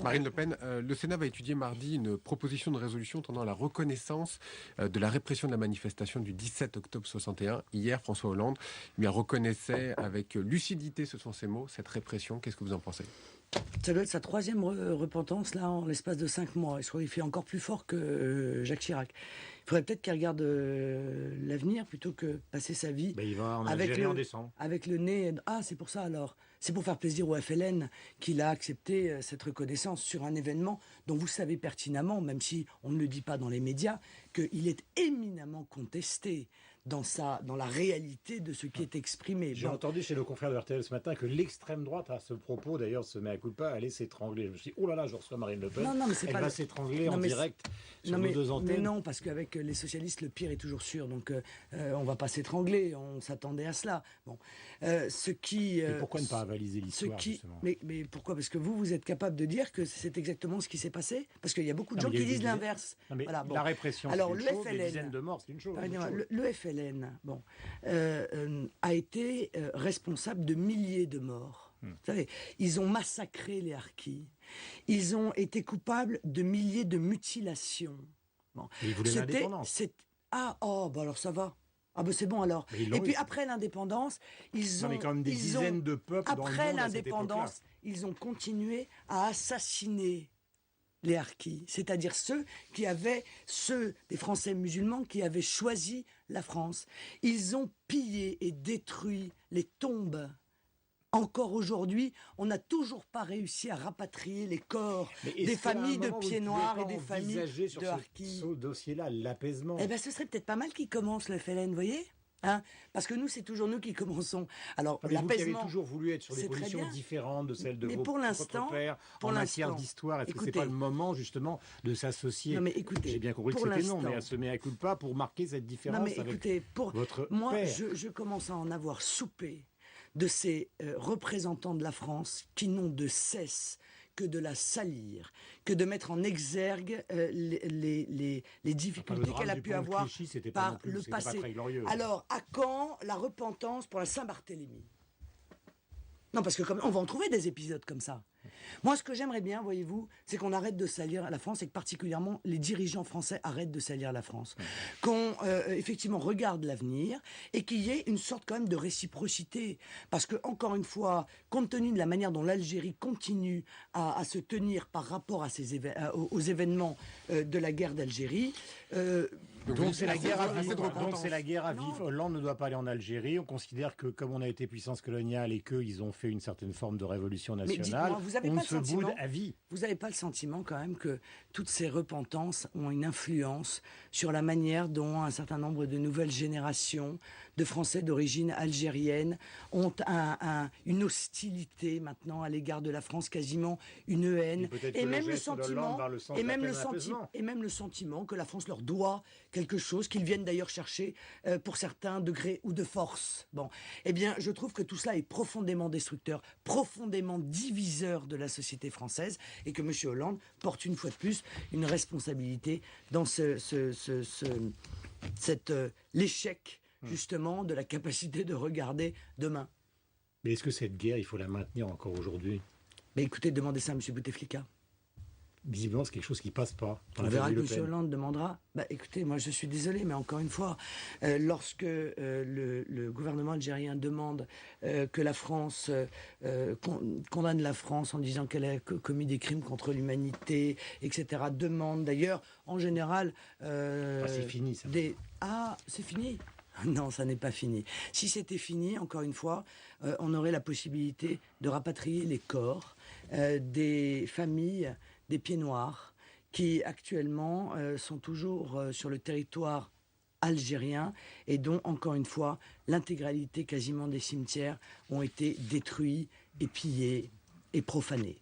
Marine Le Pen, le Sénat va étudier mardi une proposition de résolution tendant à la reconnaissance de la répression de la manifestation du 17 octobre 61. Hier, François Hollande reconnaissait avec lucidité, ce sont ses mots, cette répression. Qu'est-ce que vous en pensez ? Ça doit être sa troisième repentance, là, en l'espace de 5 mois. Je crois qu'il fait encore plus fort que Jacques Chirac. Il faudrait peut-être qu'il regarde l'avenir plutôt que passer sa vie il va en Algérie en décembre. Avec le nez... Ah, c'est pour ça alors. C'est pour faire plaisir au FLN qu'il a accepté cette reconnaissance sur un événement dont vous savez pertinemment, même si on ne le dit pas dans les médias, qu'il est éminemment contesté dans la réalité de ce qui est exprimé. J'ai entendu chez nos confrères de RTL ce matin que l'extrême droite, à ce propos, d'ailleurs, se met à culpa, allait s'étrangler. Je me suis dit, oh là là, je reçois Marine Le Pen, elle va s'étrangler en direct sur nos deux antennes. Mais non, parce qu'avec les socialistes, le pire est toujours sûr. Donc, on ne va pas s'étrangler, on s'attendait à cela. Bon. Mais pourquoi ne pas avaliser l'histoire, justement ? Mais pourquoi ? Parce que vous êtes capable de dire que c'est exactement ce qui s'est passé ? Parce qu'il y a beaucoup de gens qui disent l'inverse. Voilà, la répression, c'est une chose, les dizaines de morts, c'est une chose. Le FLN, a été responsable de milliers de morts. Vous savez, ils ont massacré les harkis. Ils ont été coupables de milliers de mutilations. Bon. Et ils voulaient l'indépendance. Alors ça va. C'est bon alors. Et puis après l'indépendance, ils ont... mais quand même des dizaines de peuples dans le monde. Après l'indépendance, ils ont continué à assassiner les harkis, c'est-à-dire ceux des Français musulmans qui avaient choisi la France. Ils ont pillé et détruit les tombes. Encore aujourd'hui, on n'a toujours pas réussi à rapatrier les corps des familles de pieds noirs et des familles de harkis. Sur ce dossier-là, l'apaisement. Ce serait peut-être pas mal qu'ils commencent le FLN, vous voyez ? Parce que nous, c'est toujours nous qui commençons. Alors, l'apaisement, vous qui avez toujours voulu être sur des positions différentes de celles de votre père en matière d'histoire, est-ce que c'est pas le moment justement de s'associer ? J'ai bien compris que c'était non, mais à se mettre à culpa pour marquer cette différence avec votre père. Je commence à en avoir soupé de ces représentants de la France qui n'ont de cesse que de la salir, que de mettre en exergue les difficultés qu'elle a pu avoir par le passé. Alors, à quand la repentance pour la Saint-Barthélemy ? Non, parce que on va en trouver des épisodes comme ça. Moi, ce que j'aimerais bien, voyez-vous, c'est qu'on arrête de salir la France et que particulièrement les dirigeants français arrêtent de salir la France. Qu'on, effectivement, regarde l'avenir et qu'il y ait une sorte quand même de réciprocité. Parce que, encore une fois, compte tenu de la manière dont l'Algérie continue à se tenir par rapport à aux événements de la guerre d'Algérie... Donc c'est la guerre à vivre. Hollande ne doit pas aller en Algérie. On considère que comme on a été puissance coloniale et qu'ils ont fait une certaine forme de révolution nationale, on se boude à vie. Vous n'avez pas le sentiment quand même que toutes ces repentances ont une influence sur la manière dont un certain nombre de nouvelles générations de Français d'origine algérienne ont une hostilité maintenant à l'égard de la France, quasiment une haine, et même le sentiment que la France leur doit quelque chose qu'ils viennent d'ailleurs chercher pour certains degrés ou de force. Bon, eh bien, je trouve que tout cela est profondément destructeur, profondément diviseur de la société française, et que M. Hollande porte une fois de plus une responsabilité dans l'échec justement de la capacité de regarder demain. Mais est-ce que cette guerre, il faut la maintenir encore aujourd'hui ? Mais écoutez, demandez ça à M. Bouteflika. Visiblement, c'est quelque chose qui passe pas. On verra que M. Hollande demandera. Écoutez, moi je suis désolé, mais encore une fois, lorsque le gouvernement algérien demande que la France condamne la France en disant qu'elle a commis des crimes contre l'humanité, etc., demande d'ailleurs, en général... c'est fini ça. C'est fini ? Non, ça n'est pas fini. Si c'était fini, encore une fois, on aurait la possibilité de rapatrier les corps des familles des pieds noirs qui actuellement sont toujours sur le territoire algérien et dont, encore une fois, l'intégralité quasiment des cimetières ont été détruits et pillés et profanés.